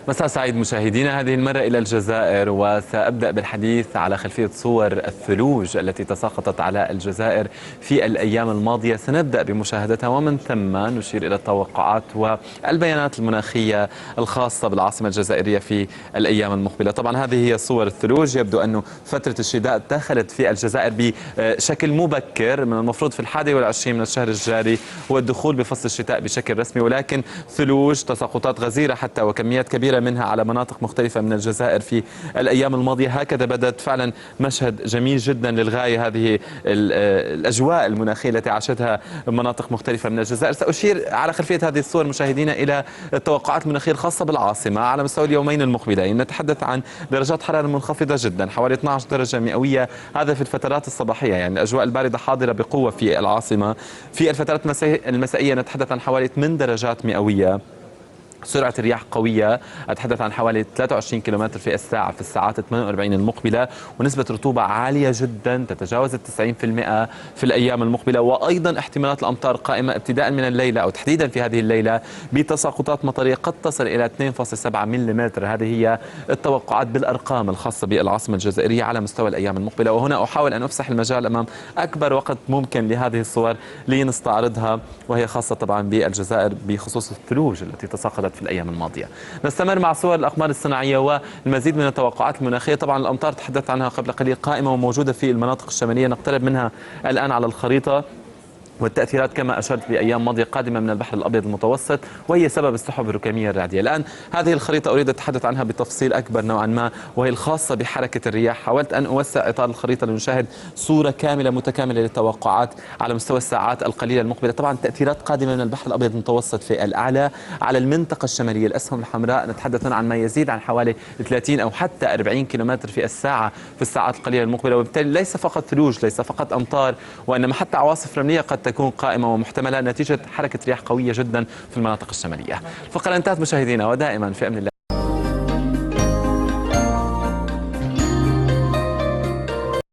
مساء سعيد مشاهدينا، هذه المرة إلى الجزائر، وسأبدأ بالحديث على خلفية صور الثلوج التي تساقطت على الجزائر في الأيام الماضية. سنبدأ بمشاهدتها ومن ثم نشير إلى التوقعات والبيانات المناخية الخاصة بالعاصمة الجزائرية في الأيام المقبلة. طبعا هذه هي صور الثلوج. يبدو أن فترة الشتاء دخلت في الجزائر بشكل مبكر، من المفروض في 21 من الشهر الجاري هو الدخول بفصل الشتاء بشكل رسمي، ولكن ثلوج تساقطات غزيرة حتى وكميات كبيرة منها على مناطق مختلفة من الجزائر في الأيام الماضية. هكذا بدت فعلا مشهد جميل جدا للغاية هذه الأجواء المناخية التي عاشتها مناطق مختلفة من الجزائر. سأشير على خلفية هذه الصور مشاهدينا إلى التوقعات المناخية الخاصة بالعاصمة على مستوى اليومين المقبلين. نتحدث عن درجات حرارة منخفضة جدا، حوالي 12 درجة مئوية، هذا في الفترات الصباحية، يعني الأجواء الباردة حاضرة بقوة في العاصمة. في الفترات المسائية نتحدث عن حوالي 8 درجات مئوية، سرعة الرياح قوية، أتحدث عن حوالي 23 كيلومتر في الساعة في الساعات 48 المقبلة، ونسبة رطوبة عالية جدا تتجاوز 90% في الأيام المقبلة. وأيضا احتمالات الأمطار قائمة ابتداء من الليلة أو تحديدا في هذه الليلة بتساقطات مطرية قد تصل إلى 2.7 ملم. هذه هي التوقعات بالأرقام الخاصة بالعاصمة الجزائرية على مستوى الأيام المقبلة. وهنا أحاول أن أفسح المجال أمام أكبر وقت ممكن لهذه الصور لنستعرضها، وهي خاصة طبعا بالجزائر بخصوص الثلوج التي تساقطت في الأيام الماضية. نستمر مع صور الأقمار الصناعية والمزيد من التوقعات المناخية. طبعا الأمطار تحدثت عنها قبل قليل قائمة وموجودة في المناطق الشمالية، نقترب منها الآن على الخريطة، والتأثيرات كما أشرت في أيام ماضية قادمة من البحر الأبيض المتوسط، وهي سبب السحب الركامية الرعدية. الآن هذه الخريطة أريد أتحدث عنها بتفصيل أكبر نوعا ما، وهي الخاصة بحركة الرياح. حاولت أن أوسع إطار الخريطة لنشاهد صورة كاملة متكاملة للتوقعات على مستوى الساعات القليلة المقبلة. طبعا تأثيرات قادمة من البحر الأبيض المتوسط في الأعلى على المنطقة الشمالية، الأسهم الحمراء نتحدث عن ما يزيد عن حوالي 30 أو حتى 40 كيلومتر في الساعة في الساعات القليلة المقبلة. وبالتالي ليس فقط ثلوج، ليس فقط أمطار، وإنما حتى عواصف رملية قد تكون قائمة ومحتملة نتيجة حركة رياح قوية جدا في المناطق الشمالية. الفقرة انتهت مشاهدينا، ودائما في أمن الله.